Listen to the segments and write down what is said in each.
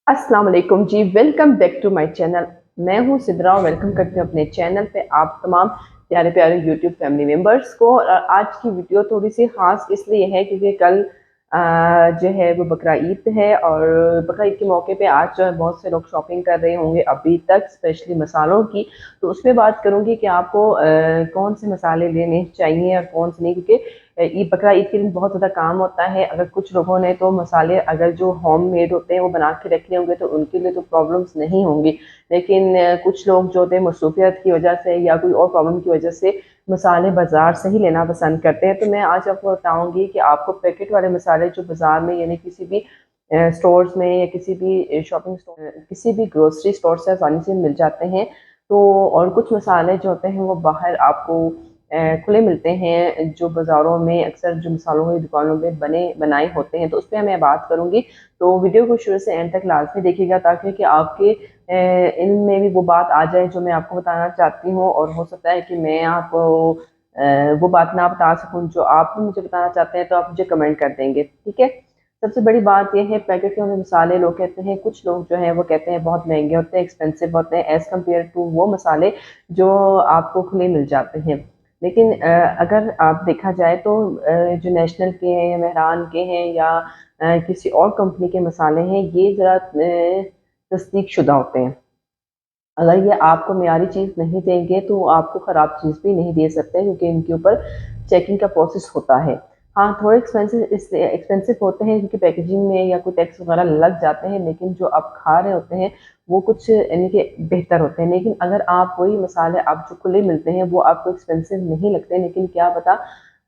अस्सलाम वालेकुम जी, welcome back to my channel. मैं हूँ सिद्रा और वेलकम करती हूँ अपने चैनल पे आप तमाम प्यारे प्यारे यूट्यूब फैमिली मेम्बर्स को। और आज की वीडियो थोड़ी सी ख़ास इसलिए है क्योंकि कल जो है वो बकरा ईद है और बकरा ईद के मौके पे आज जो है बहुत से लोग शॉपिंग कर रहे होंगे अभी तक, स्पेशली मसालों की। तो उसमें बात करूँगी कि आपको कौन से मसाले लेने चाहिए और कौन से नहीं, क्योंकि ईद बकरा ईद के दिन बहुत ज़्यादा काम होता है। अगर कुछ लोगों ने तो मसाले अगर जो होम मेड होते हैं वो बना के रखे होंगे तो उनके लिए तो प्रॉब्लम्स नहीं होंगी, लेकिन कुछ लोग जो होते हैं मसरूफियत की वजह से या कोई और प्रॉब्लम की वजह से मसाले बाज़ार से ही लेना पसंद करते हैं। तो मैं आज आपको बताऊंगी कि आपको पैकेट वाले मसाले जो बाज़ार में यानी किसी भी स्टोर्स में या किसी भी शॉपिंग स्टोर, किसी भी ग्रोसरी स्टोर से आसानी से मिल जाते हैं। तो और कुछ मसाले जो होते हैं वो बाहर आपको खुले मिलते हैं, जो बाज़ारों में अक्सर जो मसालों की दुकानों में बनाए होते हैं। तो उस पर मैं बात करूँगी। तो वीडियो को शुरू से एंड तक लाजमी देखिएगा ताकि कि आपके इल्म में भी वो बात आ जाए जो मैं आपको बताना चाहती हूँ। और हो सकता है कि मैं आपको वो बात ना बता सकूँ जो आप मुझे बताना चाहते हैं, तो आप मुझे कमेंट कर देंगे, ठीक है। सबसे बड़ी बात यह है, पैकेट के मसाले लोग कहते हैं, कुछ लोग जो है वो कहते हैं बहुत महंगे होते हैं, एक्सपेंसिव होते हैं एज़ कम्पेयर टू वो मसाले जो आपको खुले मिल जाते हैं। लेकिन अगर आप देखा जाए तो जो नेशनल के हैं या मेहरान के हैं या किसी और कंपनी के मसाले हैं, ये ज़रा तस्दीक शुदा होते हैं। अगर ये आपको मियारी चीज़ नहीं देंगे तो आपको ख़राब चीज़ भी नहीं दे सकते, क्योंकि इनके ऊपर चेकिंग का प्रोसेस होता है। हाँ, थोड़े एक्सपेंसिव इसलिए एक्सपेंसिव होते हैं क्योंकि पैकेजिंग में या कोई टैक्स वगैरह लग जाते हैं, लेकिन जो आप खा रहे होते हैं वो कुछ यानी कि बेहतर होते हैं। लेकिन अगर आप वही मसाले आप जो खुले मिलते हैं वो आपको एक्सपेंसिव नहीं लगते, लेकिन क्या पता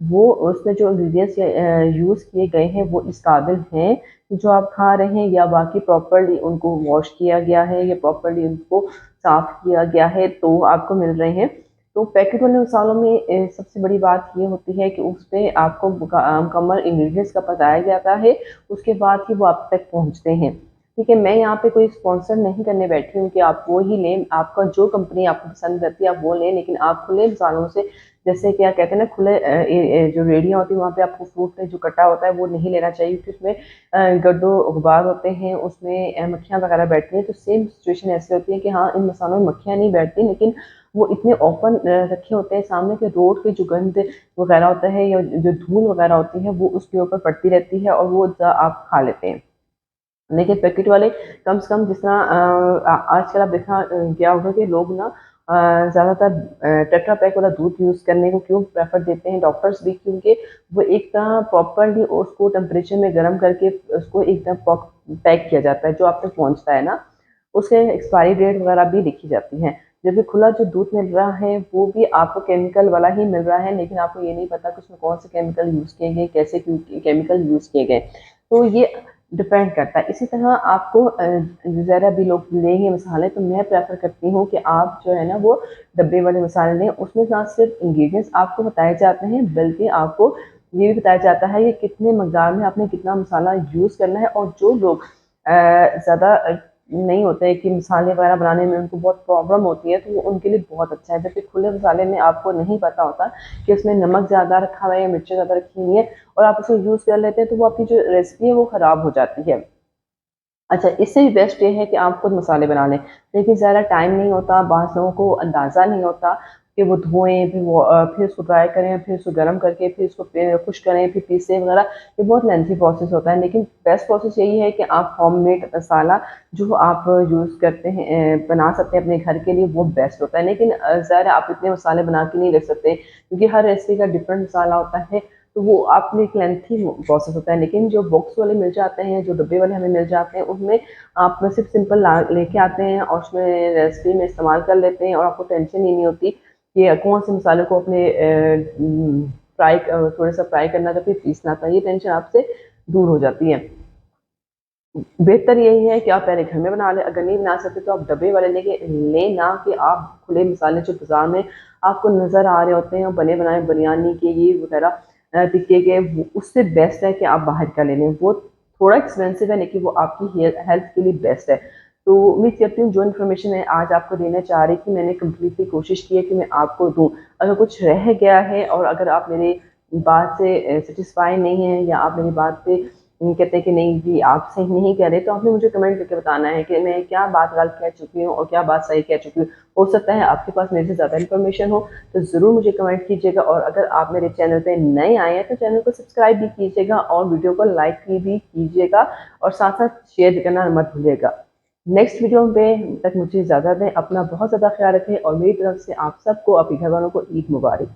वो उसमें जो इंग्रेडिएंट्स यूज़ किए गए हैं वो इस काबिल हैं कि जो आप खा रहे हैं, या बाकी प्रॉपरली उनको वॉश किया गया है या प्रॉपरली उनको साफ किया गया है तो आपको मिल रहे हैं। तो पैकेट वाले मसालों में सबसे बड़ी बात ये होती है कि उसमें आपको मुकम्मल इंग्रेडिएंट्स का बताया जाता है, उसके बाद ही वो आप तक पहुंचते हैं। ठीक है, मैं यहाँ पे कोई स्पॉन्सर नहीं करने बैठी हूँ कि आप वो ही लें, आपका जो कंपनी आपको पसंद करती है आप वो लें, लेकिन आप खुले मसालों से, जैसे क्या कहते हैं ना, खुले जो रेडियाँ होती है वहाँ पे आपको फ्रूट जो कटा होता है वो नहीं लेना चाहिए, क्योंकि उसमें गर्दो गुबार होते हैं, उसमें मक्खियाँ वगैरह बैठती हैं। तो सेम सिचुएशन ऐसी होती है कि हाँ, इन मसालों में मक्खियाँ नहीं बैठती, लेकिन वो इतने ओपन रखे होते हैं सामने के रोड के जो गंद वगैरह होता है या जो धूल वगैरह होती है वो उसके ऊपर पड़ती रहती है और वो आप खा लेते हैं। लेकिन पैकेट वाले कम से कम, जिस तरह आजकल आप देखा क्या होगा कि लोग ना ज़्यादातर टेट्रा पैक वाला दूध यूज़ करने को क्यों प्रेफर देते हैं डॉक्टर्स भी, क्योंकि वो एक तरह प्रॉपरली उसको टेम्परेचर में गर्म करके उसको एकदम पैक किया जाता है, जो आप तक पहुँचता है ना उसके एक्सपायरी डेट वगैरह भी लिखी जाती है। जबकि खुला जो दूध मिल रहा है वो भी आपको केमिकल वाला ही मिल रहा है, लेकिन आपको ये नहीं पता कि उसमें कौन से केमिकल यूज़ किए गए, कैसे केमिकल यूज़ किए गए। तो ये डिपेंड करता है। इसी तरह आपको ज़रा भी लोग लेंगे मसाले, तो मैं प्रेफर करती हूँ कि आप जो है ना वो डब्बे वाले मसाले लें। उसमें ना सिर्फ इंग्रेडिएंट्स आपको बताए जाते हैं, बल्कि आपको ये भी बताया जाता है कि कितने मकदार में आपने कितना मसाला यूज़ करना है। और जो लोग ज़्यादा नहीं होते हैं कि मसाले वगैरह बनाने में उनको बहुत प्रॉब्लम होती है, तो वो उनके लिए बहुत अच्छा है। जबकि खुले मसाले में आपको नहीं पता होता कि उसमें नमक ज़्यादा रखा हुआ है या मिर्ची ज़्यादा रखी हुई है, और आप उसको यूज़ कर लेते हैं तो वो आपकी जो रेसिपी है वो ख़राब हो जाती है। अच्छा, इससे भी बेस्ट ये है कि आप खुद मसाले बना लें, लेकिन ज़्यादा टाइम नहीं होता, बाज़ लोगों को अंदाज़ा नहीं होता कि वो धोएँ, फिर वो फिर उसको ड्राई करें, फिर उसको गर्म करके फिर इसको खुश्क करें, फिर पीसें वगैरह। ये बहुत लेंथी प्रोसेस होता है, लेकिन बेस्ट प्रोसेस यही है कि आप होममेड मसाला जो आप यूज़ करते हैं बना सकते हैं अपने घर के लिए, वो बेस्ट होता है। लेकिन ज़ाहिर है आप इतने मसाले बना के नहीं रख सकते, क्योंकि हर रेसिपी का डिफरेंट मसाला होता है, तो वो आपके एक लेंथी प्रोसेस होता है। लेकिन जो बॉक्स वाले मिल जाते हैं, जो डब्बे वाले हमें मिल जाते हैं, उसमें आप सिर्फ सिंपल लेके आते हैं और उसमें रेसिपी में इस्तेमाल कर लेते हैं, और आपको टेंशन ही नहीं होती कि कौन से मसाले को अपने फ्राई थोड़ा सा फ्राई करना था फिर पीसना था। ये टेंशन आपसे दूर हो जाती है। बेहतर यही है कि आप पहले घर में बना लें, अगर नहीं बना सकते तो आप डब्बे वाले लेके लें, ना कि आप खुले मसाले जो बाजार में आपको नज़र आ रहे होते हैं और बने बनाए बिरयानी के ये वगैरह टिक्के के, उससे बेस्ट है कि आप बाहर का ले लें। वो थोड़ा एक्सपेंसिव है लेकिन वो आपकी हेल्थ के लिए बेस्ट है। तो उम्मीद करती हूँ जो इन्फॉर्मेशन मैं आज आपको देना चाह रही थी मैंने कम्प्लीटली कोशिश की है कि मैं आपको दूँ। अगर कुछ रह गया है और अगर आप मेरे बात से सेटिस्फाई नहीं हैं या आप मेरी बात पे कहते हैं कि नहीं जी आप सही नहीं कह रहे, तो आपने मुझे कमेंट करके बताना है कि मैं क्या बात गलत कह चुकी हूँ और क्या बात सही कह चुकी हूँ। हो सकता है आपके पास मेरे से ज़्यादा इन्फॉर्मेशन हो, तो ज़रूर मुझे कमेंट कीजिएगा। और अगर आप मेरे चैनल पे नए आए हैं तो चैनल को सब्सक्राइब भी कीजिएगा और वीडियो को लाइक भी कीजिएगा और साथ साथ शेयर करना मत भूलिएगा। नेक्स्ट वीडियो में तक मुझे इजाज़त दें, अपना बहुत ज़्यादा ख्याल रखें और मेरी तरफ से आप सबको, अपने घर वालों को ईद मुबारक।